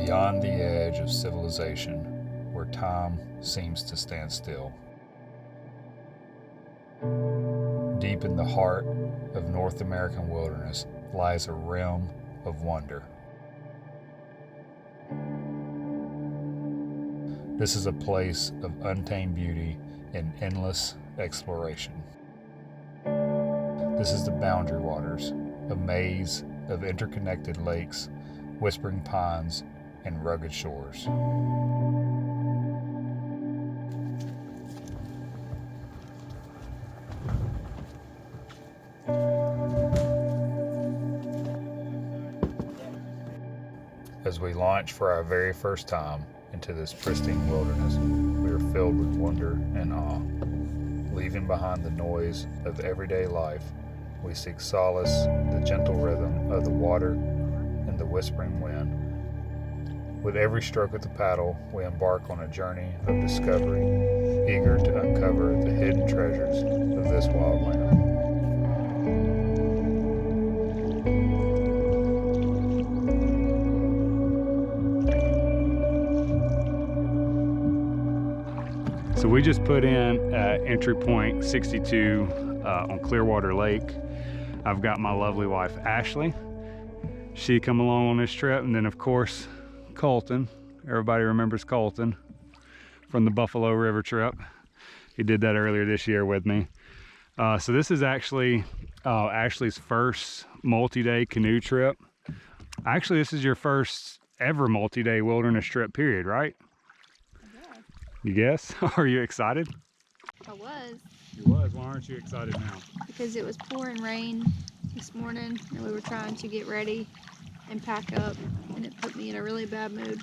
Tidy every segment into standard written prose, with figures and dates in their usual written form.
beyond the edge of civilization, where time seems to stand still. Deep in the heart of North American wilderness lies a realm of wonder. This is a place of untamed beauty and endless exploration. This is the Boundary Waters, a maze of interconnected lakes, whispering pines, and rugged shores. As we launch for our very first time into this pristine wilderness, we are filled with wonder and awe. Leaving behind the noise of everyday life, we seek solace in the gentle rhythm of the water and the whispering wind. With every stroke of the paddle, we embark on a journey of discovery, eager to uncover the hidden treasures of this wild land. So we just put in entry point 62 on Clearwater Lake. I've got my lovely wife, Ashley. She come along on this trip, and then of course, Colton. Everybody remembers Colton from the Buffalo River trip. He did that earlier this year with me. So this is actually Ashley's first multi-day canoe trip. Actually, this is your first ever multi-day wilderness trip, period, right? You guess? Are you excited? I was. You was. Why aren't you excited now? Because it was pouring rain this morning and we were trying to get ready and pack up, and it put me in a really bad mood.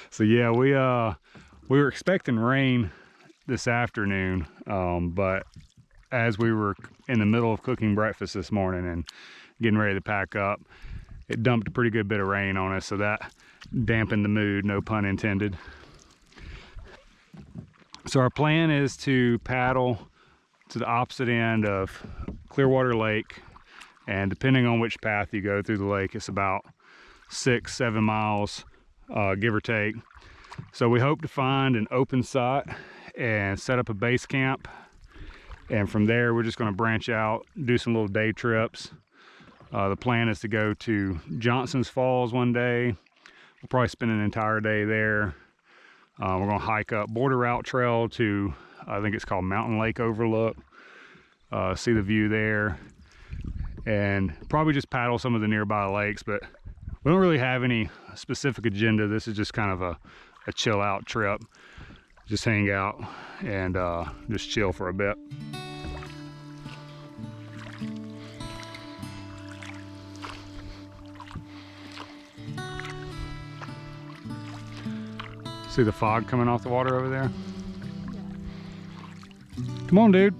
So yeah, we were expecting rain this afternoon, but as we were in the middle of cooking breakfast this morning and getting ready to pack up, it dumped a pretty good bit of rain on us, so that dampened the mood, no pun intended. So our plan is to paddle to the opposite end of Clearwater Lake, and depending on which path you go through the lake, it's about 6-7 miles, give or take. So we hope to find an open site and set up a base camp, and from there we're just going to branch out, do some little day trips. The plan is to go to Johnson's Falls one day. We'll probably spend an entire day there. We're going to hike up Border Route Trail to, I think it's called Mountain Lake Overlook. See the view there. And probably just paddle some of the nearby lakes, but we don't really have any specific agenda. This is just kind of a chill out trip. Just hang out and just chill for a bit. See the fog coming off the water over there? Yeah. Come on, dude.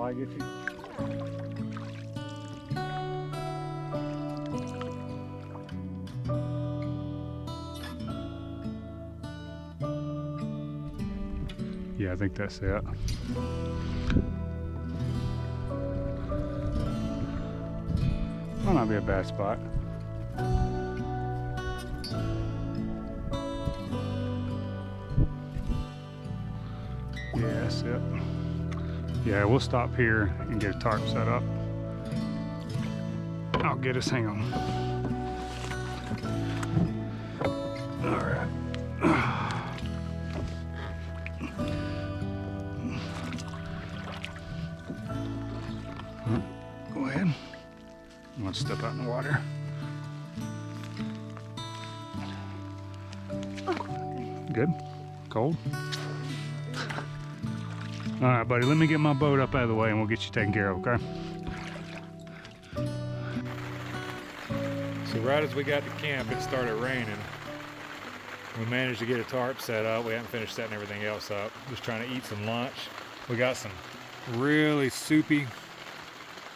I get you. Yeah, I think that's it. Might not be a bad spot. Yeah, that's it. Yeah, we'll stop here and get a tarp set up. I'll get us, hang on. All right. Go ahead. Let's step out in the water. Good? Cold? All right, buddy, let me get my boat up out of the way and we'll get you taken care of, okay? So right as we got to camp, it started raining. We managed to get a tarp set up. We haven't finished setting everything else up. Just trying to eat some lunch. We got some really soupy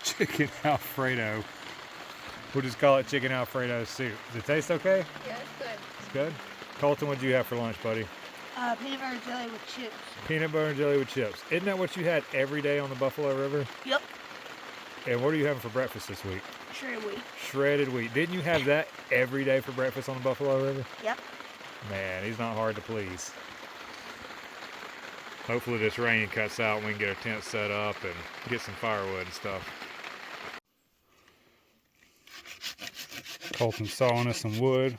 chicken Alfredo. We'll just call it chicken Alfredo soup. Does it taste okay? Yeah, it's good. It's good? Colton, what did you have for lunch, buddy? Peanut butter and jelly with chips. Peanut butter and jelly with chips. Isn't that what you had every day on the Buffalo River? Yep. And what are you having for breakfast this week? Shredded wheat. Shredded wheat. Didn't you have that every day for breakfast on the Buffalo River? Yep. Man, he's not hard to please. Hopefully this rain cuts out and we can get our tent set up and get some firewood and stuff. Colton's sawing us some wood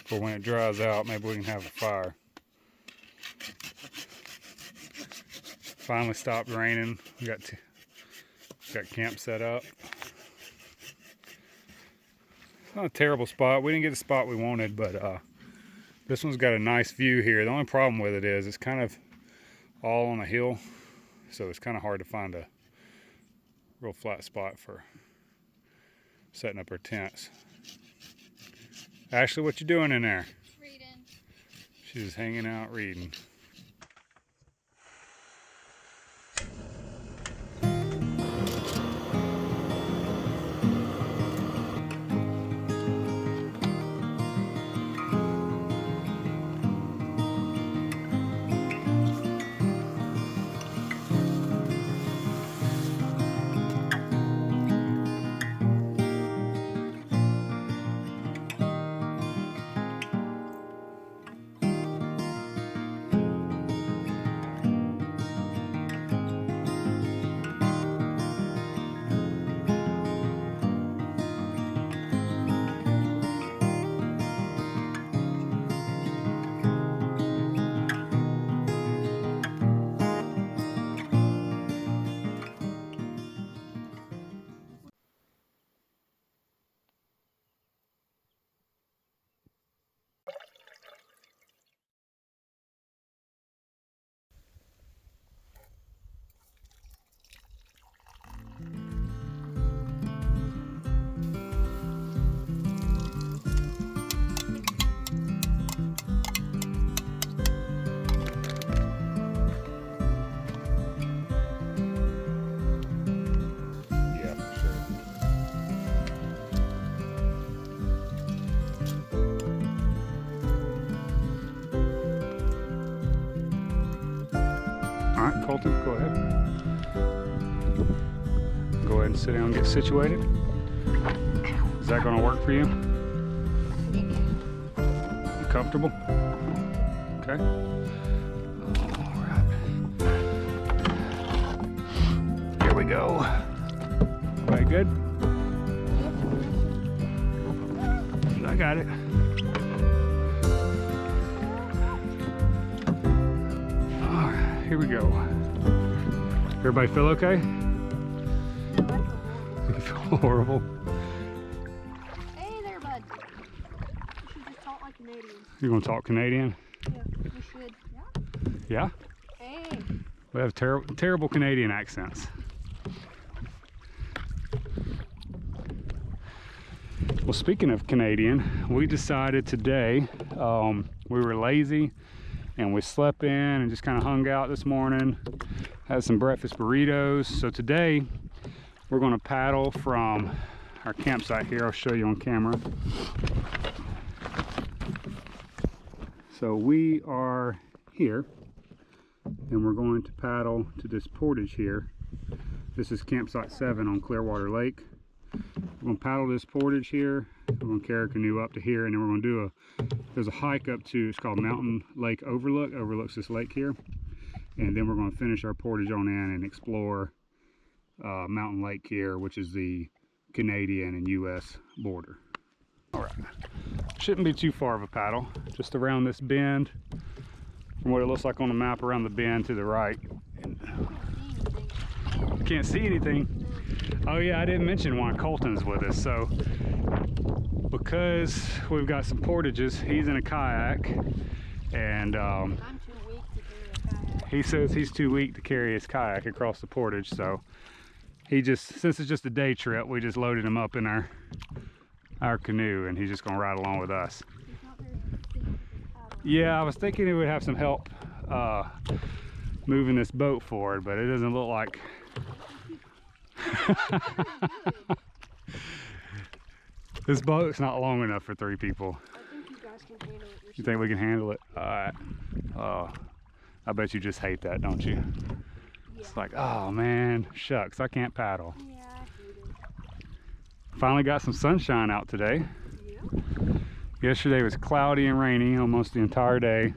for when it dries out, maybe we can have a fire. Finally stopped raining. We got camp set up. It's not a terrible spot. We didn't get the spot we wanted, but this one's got a nice view here. The only problem with it is it's kind of all on a hill, so it's kind of hard to find a real flat spot for setting up our tents. Ashley, what you doing in there? Reading. She's hanging out reading. All right, Colton, go ahead. Go ahead and sit down and get situated. Is that going to work for you? You comfortable? Okay. All right. Here we go. Everybody good? I got it. Here we go. Everybody feel okay? You feel horrible? Hey there, bud. We should just talk like Canadians. You gonna talk Canadian? Yeah, we should. Yeah? Yeah? Hey. We have terrible Canadian accents. Well, speaking of Canadian, we decided today, we were lazy and we slept in and just kind of hung out this morning, had some breakfast burritos. So today we're going to paddle from our campsite here. I'll show you on camera. So we are here and we're going to paddle to this portage here. This is campsite 7 on Clearwater Lake. We're going to paddle this portage here. We're going to carry our canoe up to here, and then we're going to do there's a hike up to, it's called Mountain Lake Overlook. Overlooks this lake here. And then we're going to finish our portage on in and explore Mountain Lake here, which is the Canadian and US border. All right, shouldn't be too far of a paddle, just around this bend. From what it looks like on the map, around the bend to the right. And can't see anything. Oh yeah, I didn't mention why Colton's with us. So because we've got some portages, he's in a kayak, and I'm too weak to carry a kayak. he says he's too weak to carry his kayak across the portage. So he just, since it's just a day trip, we just loaded him up in our canoe, and he's just gonna ride along with us. He's not very efficient with his paddle. Yeah, I was thinking it would have some help moving this boat forward, but it doesn't look like. This boat's not long enough for 3 people. I think you guys can handle it yourself. You think we can handle it? All right. I bet you just hate that, don't you? Yeah. It's like, oh man, shucks, I can't paddle. Yeah, I hate it. Finally got some sunshine out today. Yeah. Yesterday was cloudy and rainy almost the entire day.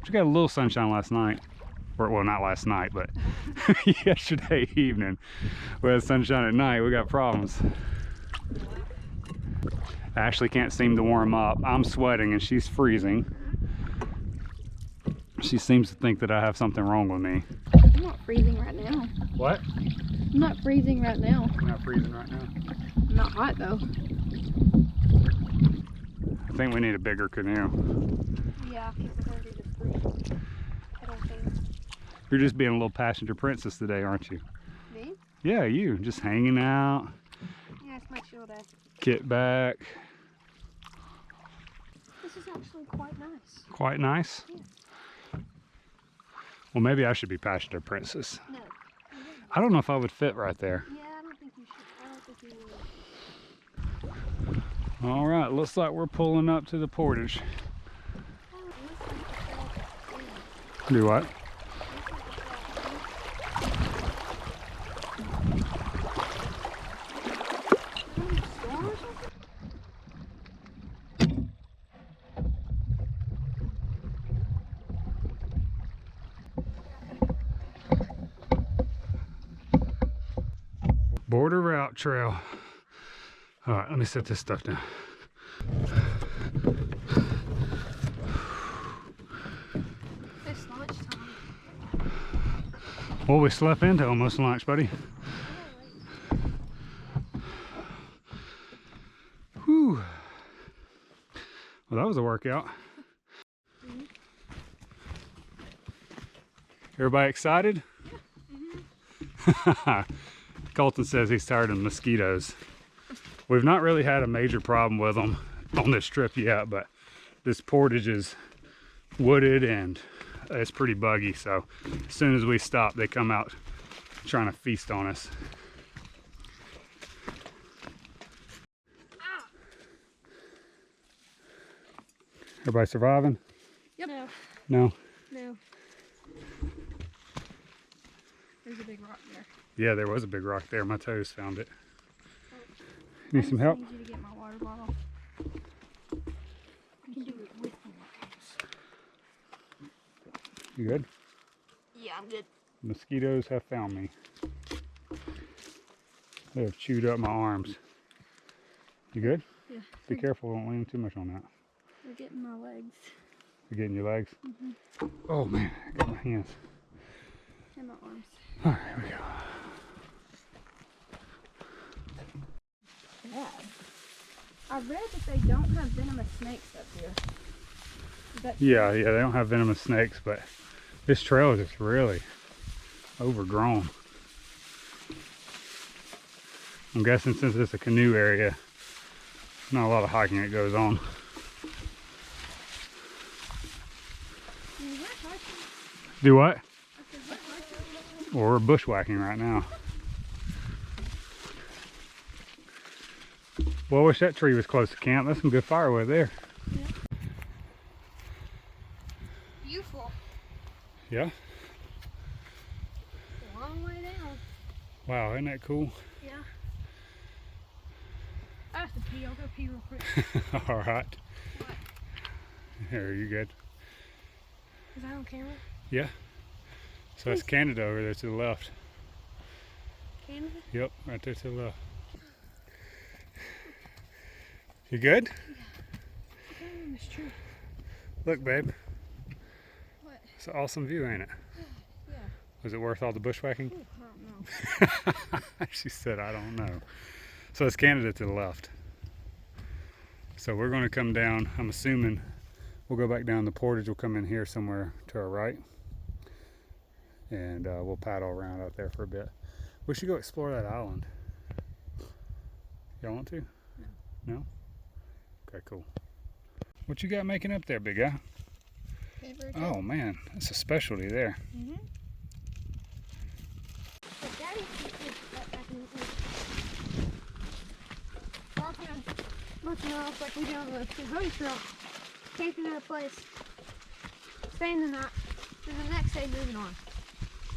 We got a little sunshine last night. Or, well, not last night, but yesterday evening. We had sunshine at night. We got problems. Ashley can't seem to warm up. I'm sweating and she's freezing. She seems to think that I have something wrong with me. I'm not freezing right now. What? I'm not freezing right now. You're not freezing right now? I'm not hot though. I think we need a bigger canoe. Yeah, because we're going to do the free pedal thing. You're just being a little passenger princess today, aren't you? Me? Yeah, you. Just hanging out. Yeah, it's my chill day. Get back. This is actually quite nice. Quite nice? Yeah. Well, maybe I should be passenger princess. No. I don't know if I would fit right there. Yeah, I don't think you should. I don't think you would. All right, looks like we're pulling up to the portage. Do what? Border route trail. All right, let me set this stuff down. It's lunchtime. Well, we slept into almost lunch, buddy. Whew. Well, that was a workout. Everybody excited? Yeah. Colton says he's tired of mosquitoes. We've not really had a major problem with them on this trip yet, but this portage is wooded and it's pretty buggy, so as soon as we stop, they come out trying to feast on us. Everybody surviving? Yep. No. No? No. There's a big rock there. Yeah, there was a big rock there. My toes found it. I Need some help? need you to get my water bottle. I can do it with my hands. You good? Yeah, I'm good. Mosquitoes have found me. They have chewed up my arms. You good? Yeah. Be careful, don't lean too much on that. They're getting my legs. You're getting your legs? Oh man, I got my hands. And my arms. All right, here we go. Bad. I read that they don't have venomous snakes up here. Is that Yeah, they don't have venomous snakes, but this trail is just really overgrown. I'm guessing since it's a canoe area, not a lot of hiking that goes on. Do what? Well, we're bushwhacking right now. Well, I wish that tree was close to camp. That's some good firewood there. beautiful? Yeah? A long way down. Wow, isn't that cool? Yeah. I have to pee. I'll go pee real quick. All right. What? Here, you good? Is that on camera? Yeah. So that's Canada over there to the left. Canada? Yep, right there to the left. You good? Okay, in this tree. Look, babe. What? It's an awesome view, ain't it? Yeah. Was it worth all the bushwhacking? Ooh, I don't know. She said, I don't know. So it's Canada to the left. So we're going to come down. I'm assuming we'll go back down the portage. We'll come in here somewhere to our right. And we'll paddle around out there for a bit. We should go explore that island. Y'all want to? No. No? Okay, cool. What you got making up there, big guy? favorite. Oh man, that's a specialty there. Mm-hmm. But Daddy keeps his backpacking with me. Walking and looking off like we do on the Kentucky Trail. Camping at a place. Staying the night. Then the next day moving on.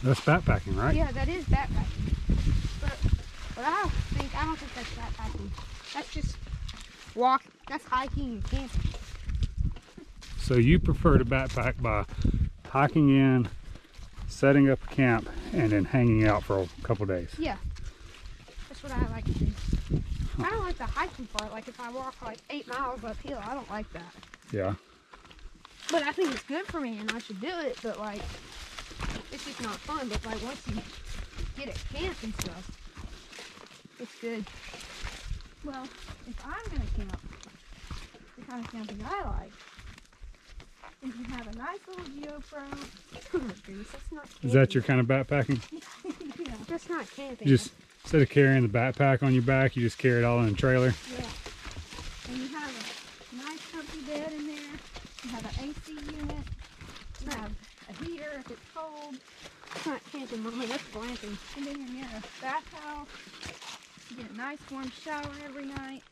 That's backpacking, right? Yeah, that is backpacking. But I don't think that's backpacking. That's just walking. That's hiking and camping. So you prefer to backpack by hiking in, setting up a camp, and then hanging out for a couple days? Yeah. That's what I like to do. I don't like the hiking part. Like if I walk like 8 miles uphill, I don't like that. Yeah. But I think it's good for me and I should do it, but like, it's just not fun. But like once you get at camp and stuff, it's good. Well, if I'm gonna camp, the kind of camping I like is you have a nice little GoPro. Oh my goodness, that's not camping. Is that your kind of backpacking? Yeah, that's not camping. You just, instead of carrying the backpack on your back, you just carry it all in a trailer? Yeah. And you have a nice comfy bed in there. You have an AC unit. You have a heater if it's cold. It's not camping, Mommy, that's glamping. And then you're near a bathhouse. You get a nice warm shower every night.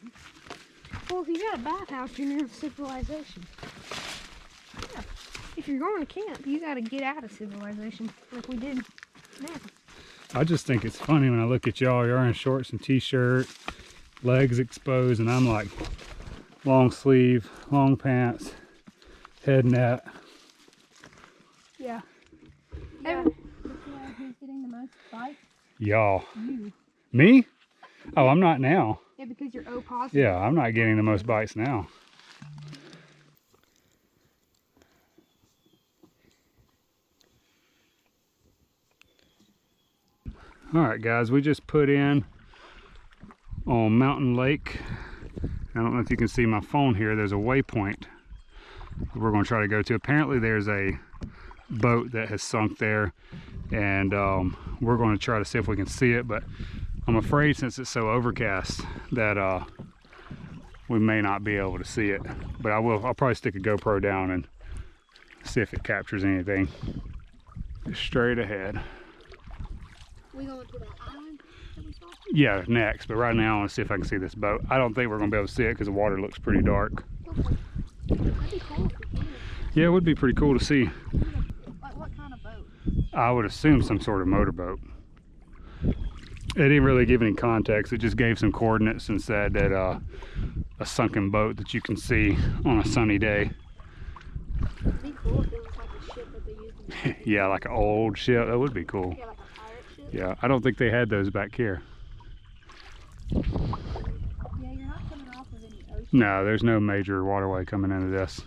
Well, if you got a bathhouse, you're near civilization. Yeah. If you're going to camp, you got to get out of civilization like we did now. I just think it's funny when I look at y'all, you're wearing shorts and t-shirt, legs exposed, and I'm like long sleeve, long pants, head net. Yeah. Yeah. Who's getting the most bites? Y'all. You. Me? Oh, I'm not now. Yeah, because you're O positive. Yeah, I'm not getting the most bites now. All right, guys, we just put in on Mountain Lake. I don't know if you can see my phone here. There's a waypoint that we're going to try to go to. Apparently there's a boat that has sunk there, and we're going to try to see if we can see it, but I'm afraid since it's so overcast that we may not be able to see it. But I'll probably stick a GoPro down and see if it captures anything. Straight ahead. We going to that island that we saw? Yeah, next, but right now I want to see if I can see this boat. I don't think we're going to be able to see it because the water looks pretty dark. Okay. That'd be cool if we can. Yeah, it would be pretty cool to see. Like what kind of boat? I would assume some sort of motorboat. It didn't really give any context. It just gave some coordinates and said that a sunken boat that you can see on a sunny day. It'd be cool if it was like a ship that they used in the Navy. Yeah, like an old ship. That would be cool. Yeah, like a pirate ship. Yeah, I don't think they had those back here. Yeah, you're not coming off of any ocean. No, there's no major waterway coming into this.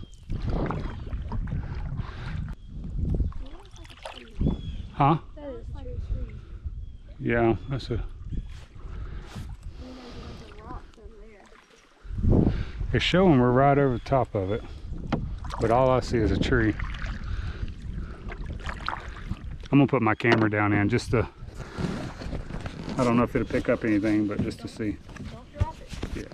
Huh? That is like a tree. Yeah, that's a... And there's a rock over there. It's showing we're right over the top of it, but all I see is a tree. I'm gonna put my camera down in just to, I don't know if it'll pick up anything, but just to see. Don't drop it. Yeah.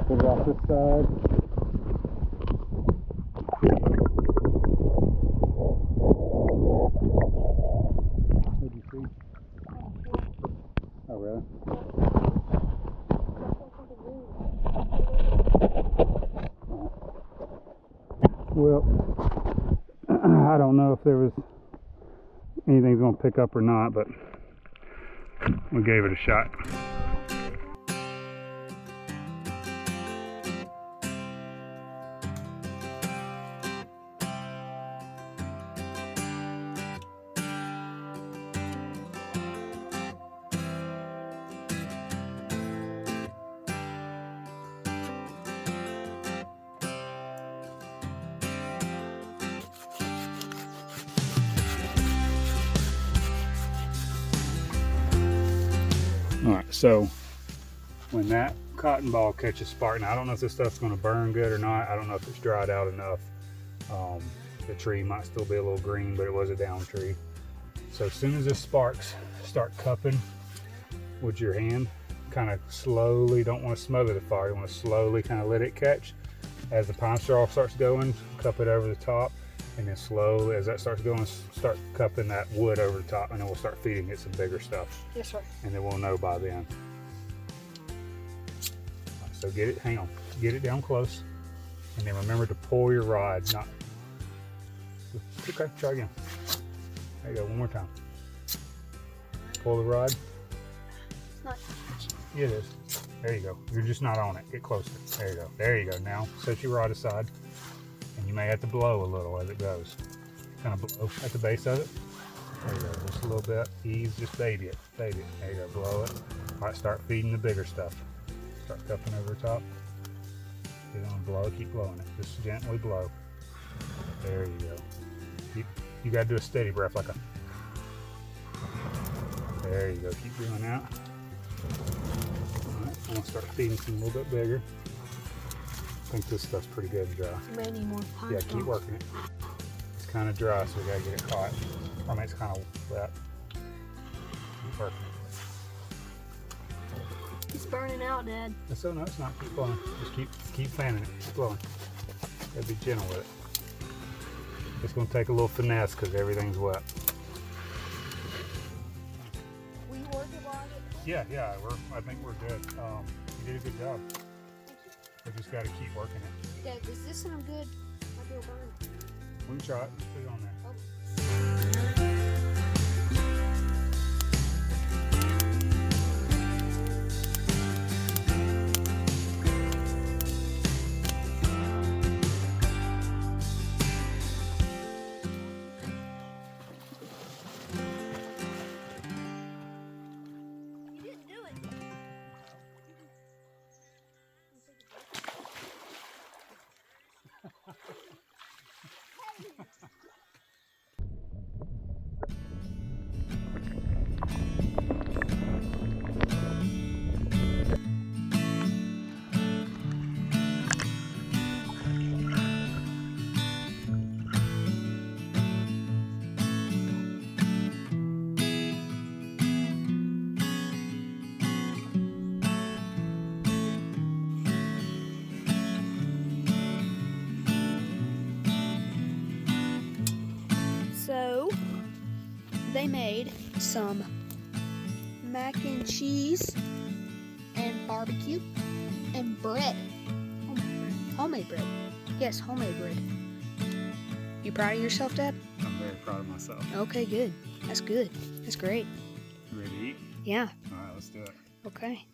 Put it off this side. What do you see? Oh, really? Well, I don't know if there was anything's going to pick up or not, but we gave it a shot. All right, so when that cotton ball catches spark, now I don't know if this stuff's going to burn good or not. I don't know if it's dried out enough. The tree might still be a little green, but it was a down tree. So as soon as the sparks start cupping with your hand, kind of slowly, don't want to smother the fire, you want to slowly kind of let it catch. As the pine straw starts going, cup it over the top, and then slowly, as that starts going, start cupping that wood over the top, and then we'll start feeding it some bigger stuff. Yes, sir. And then we'll know by then. So get it, hang on, get it down close, and then remember to pull your rod, not, okay, try again. There you go, one more time. Pull the rod. It's not touching. Yeah, it is. There you go. You're just not on it. Get closer. There you go. There you go. Now set your rod aside, and you may have to blow a little as it goes. Kind of blow at the base of it. There you go. Just a little bit. Ease. Just baby it. Baby it. There you go. Blow it. All right. Start feeding the bigger stuff. Start cupping over the top. Keep on blow. Keep blowing it. Just gently blow. There you go. You got to do a steady breath, like a. There you go. Keep doing that. Alright, I'm gonna start feeding some a little bit bigger. I think this stuff's pretty good and dry. You may need more pine Yeah, straw. keep working it. It's kind of dry, so we gotta get it hot. I mean, it's kind of wet. Keep working it. It's burning out, Dad. So no, it's not. Keep blowing. Just keep fanning it. Keep blowing. Gotta be gentle with it. It's gonna take a little finesse because everything's wet. Will you work it while I get Yeah, I think we're good. You did a good job. We just gotta keep working it. Dad, does this sound good? Like it'll burn. We can try it. Just put it on there. You didn't do it. So they made some mac and cheese and barbecue and bread. Homemade bread. Yes, homemade bread. You proud of yourself, Dad? I'm very proud of myself. Okay, good. That's good. That's great. You ready to eat? Yeah. All right, let's do it. Okay.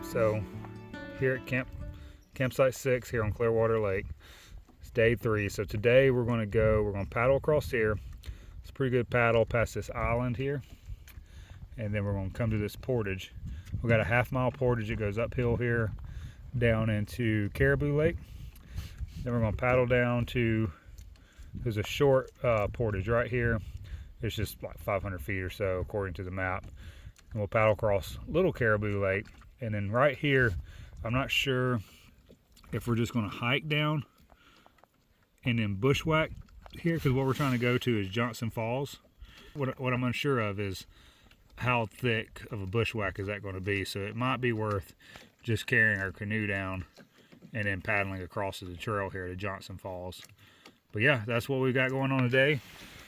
So here at campsite 6 here on Clearwater Lake, it's day 3. So today we're going to paddle across here. It's a pretty good paddle past this island here, and then we're going to come to this portage. We got a half-mile portage that goes uphill here down into Caribou Lake. Then we're going to paddle down to, there's a short portage right here. It's just like 500 feet or so according to the map. And we'll paddle across Little Caribou Lake. And then right here, I'm not sure if we're just going to hike down and then bushwhack here, because what we're trying to go to is Johnson Falls. What I'm unsure of is how thick of a bushwhack is that going to be. So it might be worth just carrying our canoe down and then paddling across to the trail here to Johnson Falls. But yeah, that's what we've got going on today.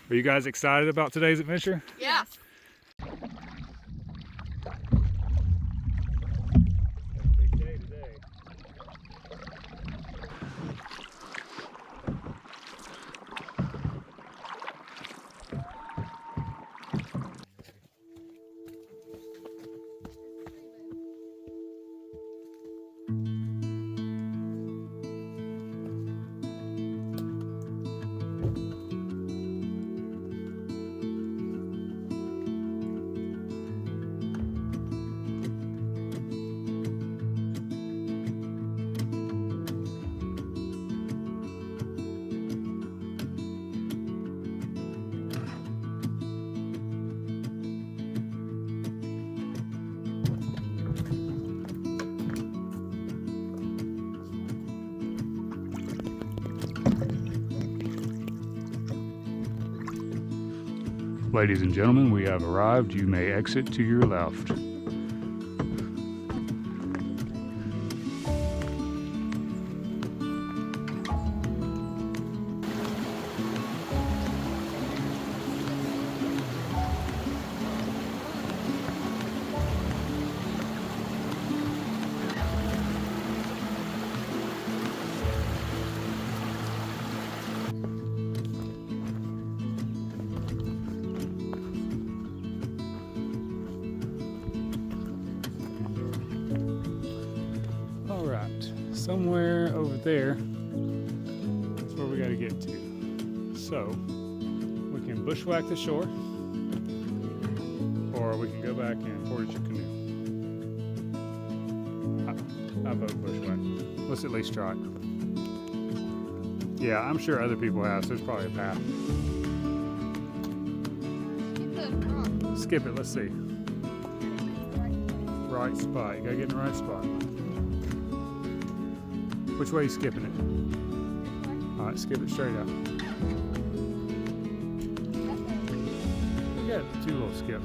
Are you guys excited about today's adventure? Yeah. Big day today. Ladies and gentlemen, we have arrived. You may exit to your left. Somewhere over there, that's where we got to get to. So we can bushwhack the shore, or we can go back and portage a canoe. I vote bushwhack. Let's at least try it. Yeah, I'm sure other people have, so there's probably a path. Skip it, let's see. Right spot, you gotta get in the right spot. Which way are you skipping it? Alright, skip it straight up. We got 2 little skips.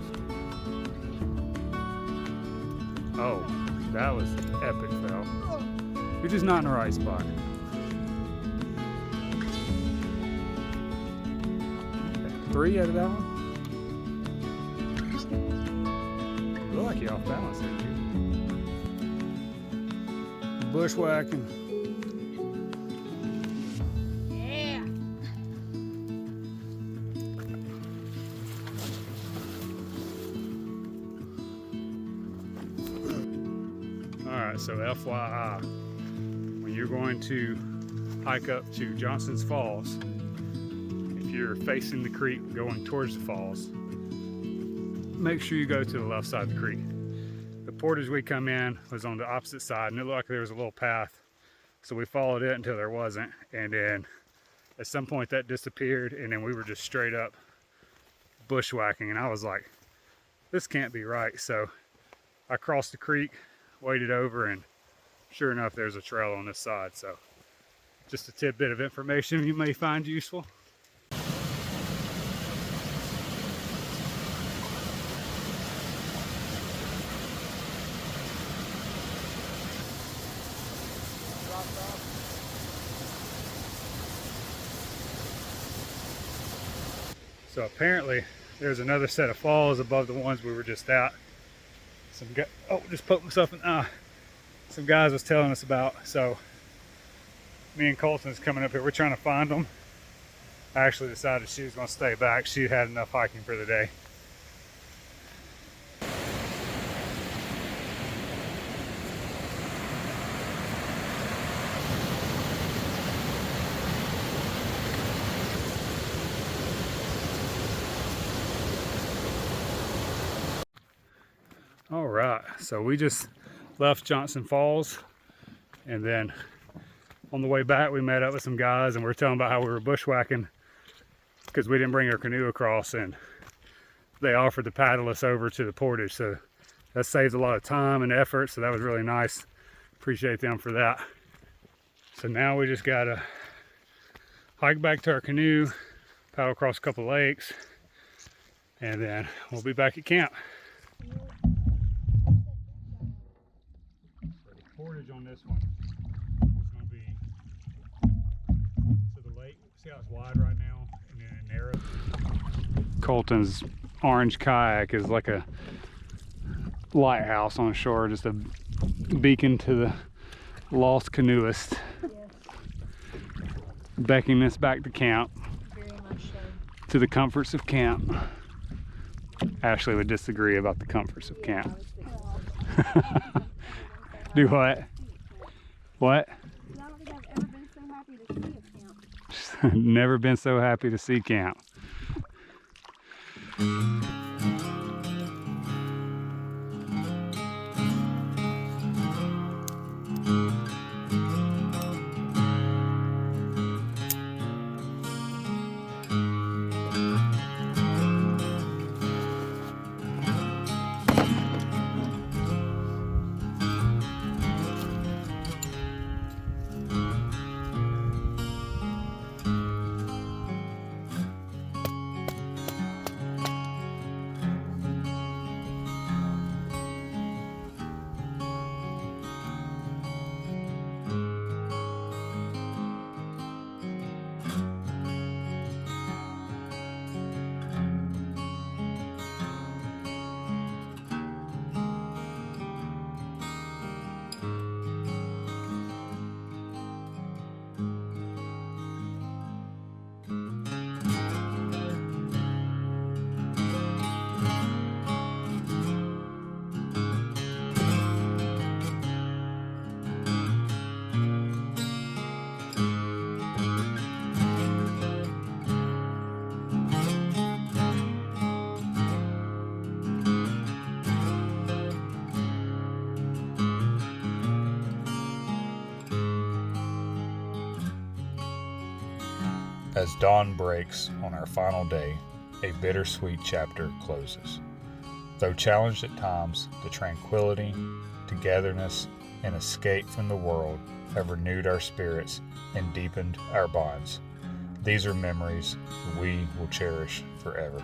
Oh, that was epic fail. You're just not in the right spot. Okay, 3 out of that one? You look like you're off balance there, dude. Bushwhacking. Alright, so FYI, when you're going to hike up to Johnson's Falls, if you're facing the creek going towards the falls, make sure you go to the left side of the creek. The portage we come in was on the opposite side, and it looked like there was a little path, so we followed it until there wasn't, and then at some point that disappeared, and then we were just straight up bushwhacking, and I was like, this can't be right. So I crossed the creek, waded over, and sure enough there's a trail on this side. So just a tidbit of information you may find useful. So apparently there's another set of falls above the ones we were just at. Just poked myself in the eye. Some guys was telling us about. So me and Colton's coming up here. We're trying to find them. I actually decided she was going to stay back. She had enough hiking for the day. All right, so we just left Johnson Falls, and then on the way back we met up with some guys, and we were telling about how we were bushwhacking because we didn't bring our canoe across, and they offered to paddle us over to the portage. So that saves a lot of time and effort, so that was really nice. Appreciate them for that. So now we just gotta hike back to our canoe, paddle across a couple lakes, and then we'll be back at camp. Portage on this one is going to be to the lake. See how it's wide right now and then narrow? Colton's orange kayak is like a lighthouse on shore, just a beacon to the lost canoeist. Yes. Beckoning us back to camp. Very much so. To the comforts of camp. Ashley would disagree about the comforts of camp. Do what? What? I don't think I've ever been so happy to see a camp. Never been so happy to see camp. As dawn breaks on our final day, a bittersweet chapter closes. Though challenged at times, the tranquility, togetherness, and escape from the world have renewed our spirits and deepened our bonds. These are memories we will cherish forever.